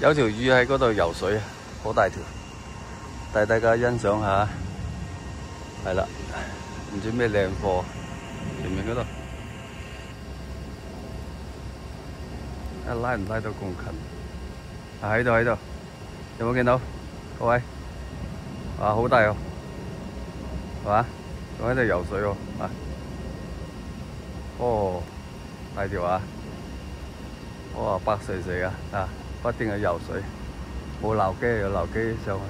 有條魚喺嗰度游水啊，好大條，帶大家欣賞下。係啦，唔知咩靚貨，前面嗰度。拉唔拉到咁近？喺度喺度，有冇見到？各位，啊好大哦，係嘛？仲喺度游水喎，啊，哦，大條啊！哇，白碎碎啊！啊，不斷去游水，冇撈機，有撈機上去，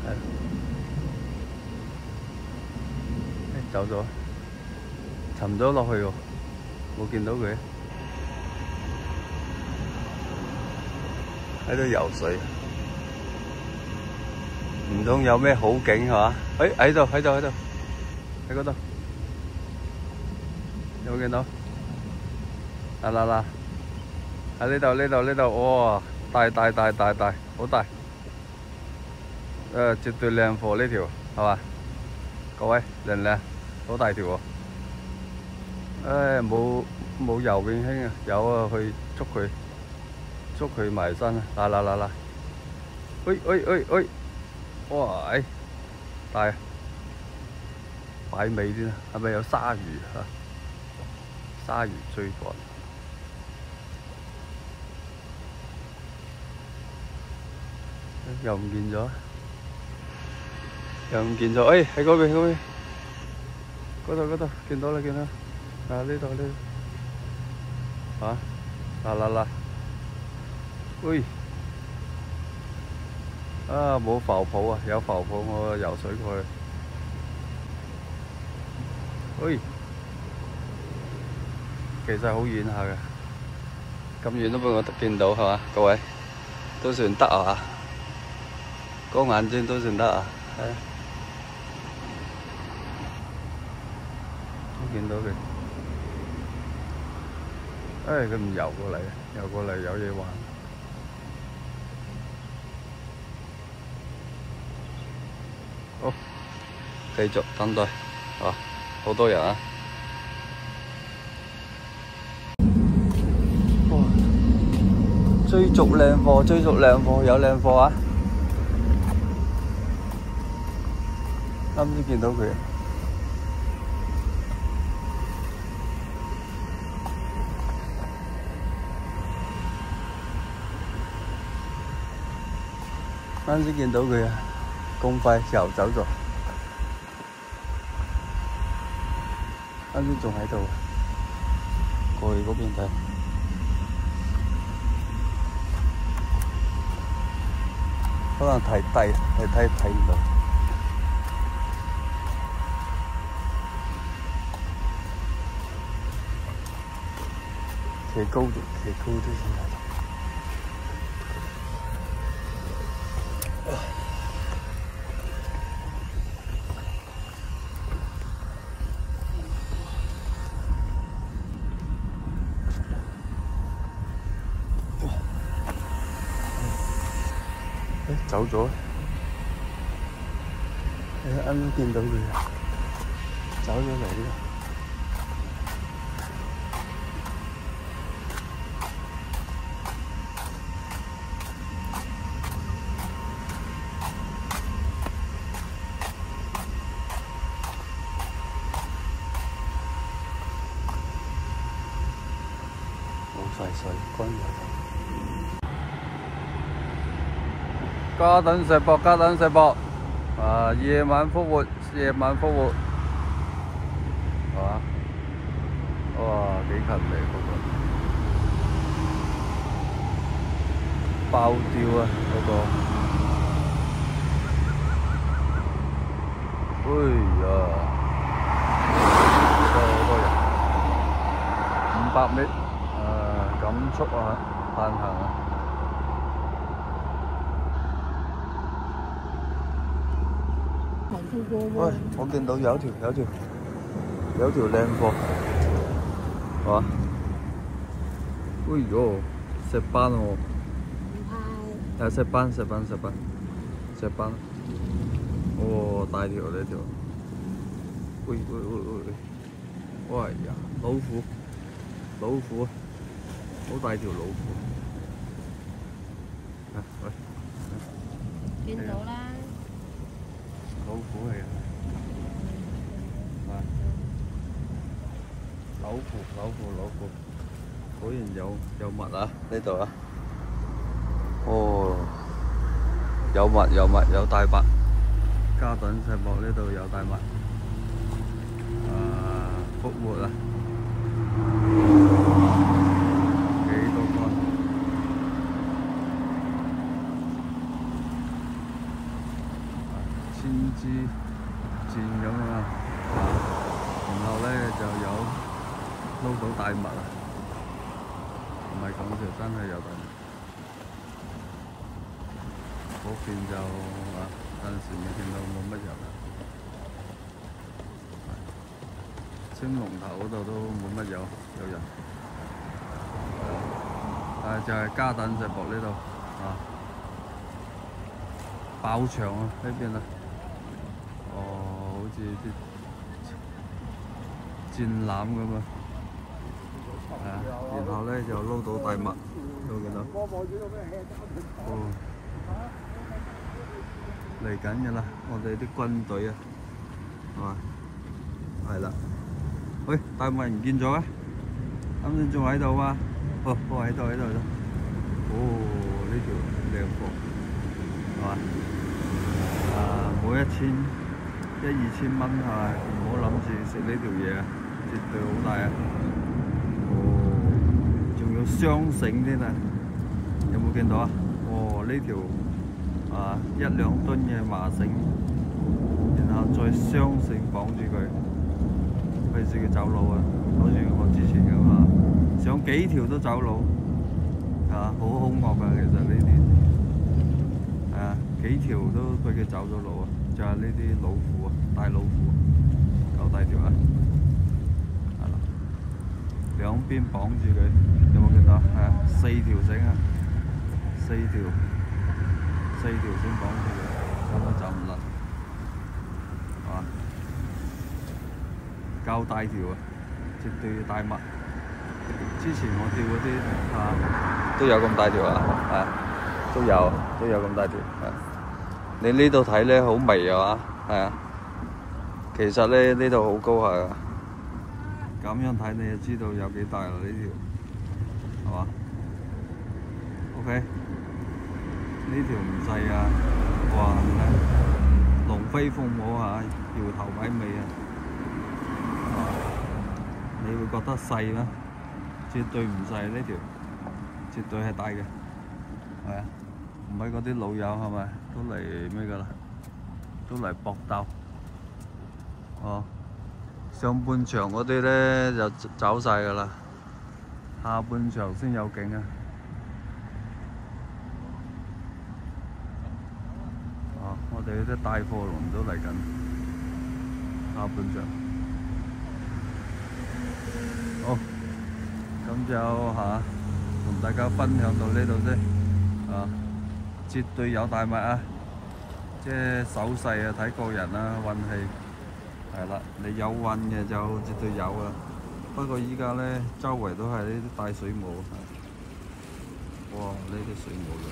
係。走咗，沉咗落去喎，冇見到佢。喺度游水，唔通有咩好景係嘛？喺度，喺嗰度，有冇見到？嗱，喺呢度，哇，大，好大，絕對靚貨呢條，係嘛？各位靚唔靚？好大條喎！唉，冇游泳圈啊，有啊，去捉佢埋身啊！嗱，喂，哇，大，擺尾啲啦，係咪有鯊魚啊？鯊魚追趕，又唔見咗，喺嗰邊，嗰度，見到啦，啊呢度，啊，嗱，喂，啊冇浮泡啊，有浮泡我游水過去，喂，其實好遠下嘅，咁遠都俾我見到係嘛？各位都算得啊，個眼睛都算得啊，係。見到佢，佢唔游過嚟有嘢玩。好，繼續等待，啊，好多人啊！哇，追逐靚貨，有靚貨啊！啱先見到佢。啱先見到佢啊，咁快游走咗。啱先仲喺度，過去嗰邊睇，可能太低，睇唔到。企高啲先睇到。走咗，啱啱見到佢，走咗嚟呢度。冇晒水，乾咗。加等石博，啊！夜晚復活，係嘛？哇，幾近嚟嗰個爆釣啊！嗰個，好多人，500米，減速啊，限行啊！喂，我見到有條靚貨，係嘛？哎呦，石斑喎！唔係，石斑。哦，大條呢條。喂，哇呀，老虎，好大條老虎。喂，見到啦。老虎嚟嘅，係老虎，果然有物啊！呢度啊，哦，有物，有大物。嘉頓石博呢度有大物，復活啊！幾多個？千支箭咁啊！然後咧就有撈到大物啊！唔係講笑，真係有大物。嗰邊就暫時未見到冇乜人啦。青龍頭嗰度都冇乜有人。就係嘉頓石博呢度爆場啊！呢邊啊，好似啲戰艦咁啊！然後咧就撈到大物，都見到。嚟緊㗎啦！我哋啲軍隊啊，係嘛？係啦。喂，大物唔見咗啊？啱先仲喺度嘛？喺度。呢條靚貨，係嘛？每1,000-2,000蚊係咪？唔好諗住食呢條嘢啊，絕對好大啊！仲有雙繩添啊！有冇見到啊？呢條1-2噸嘅麻繩，然後再雙繩綁住佢，費事佢走佬啊！好似我之前咁啊，上幾條都走佬，好兇惡㗎！其實呢啲幾條都俾佢走咗佬啊！就係呢啲老虎啊，大老虎，夠大條啊！係啦，兩邊綁住佢，有冇見到？4條繩啊，4條繩綁住佢，根本走唔甩，係嘛？夠大條啊，絕對大物。之前我釣嗰啲都有咁大條啊，都有咁大條。你呢度睇咧好微啊嘛，其實咧呢度好高下㗎。咁樣睇你就知道有幾大啦呢條，係嘛 ？OK，呢條唔細啊，哇！龍飛鳳舞嚇，搖頭擺尾啊！你會覺得細咩？絕對唔細呢條，絕對係大嘅，係啊！唔係嗰啲老友係咪都嚟咩㗎啦？都嚟搏鬥，上半場嗰啲咧就走晒㗎啦，下半場先有景啊！我哋啲帶貨龍都嚟緊，下半場。好，咁就同大家分享到呢度先，絕對有大物啊！即係手勢啊，睇個人啊，運氣係啦。你有運嘅就絕對有啊。不過依家咧，周圍都係呢啲大水母，哇！呢啲水母嚟，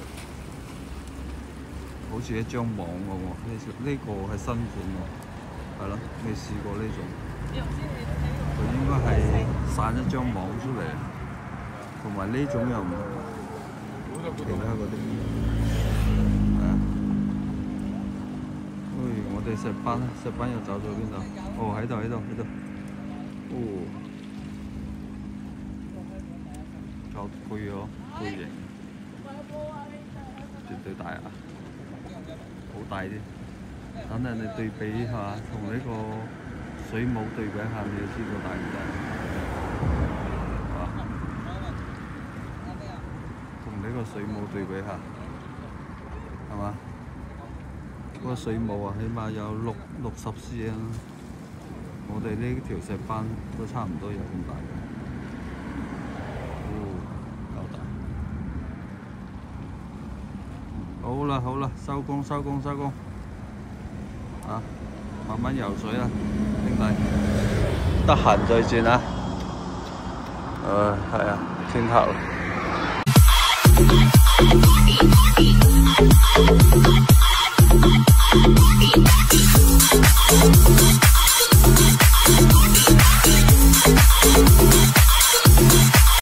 好似一張網咁喎。呢個係新款喎，係咯，未試過呢種。佢應該係散一張網出嚟，同埋呢種又唔同其他嗰啲。我哋石斑又走咗邊度？喺度。夠配咗，配型，絕對大啊！好大啲。等陣你對比下，同呢個水母對比下，你就知道大唔大。同呢個水母對比下，係嘛？嗰個水母啊，起碼有60 cm，我哋呢條石斑都差唔多有咁大嘅，夠大。好啦，收工，慢慢游水啦，兄弟，得閒再轉啊。係啊，轉頭。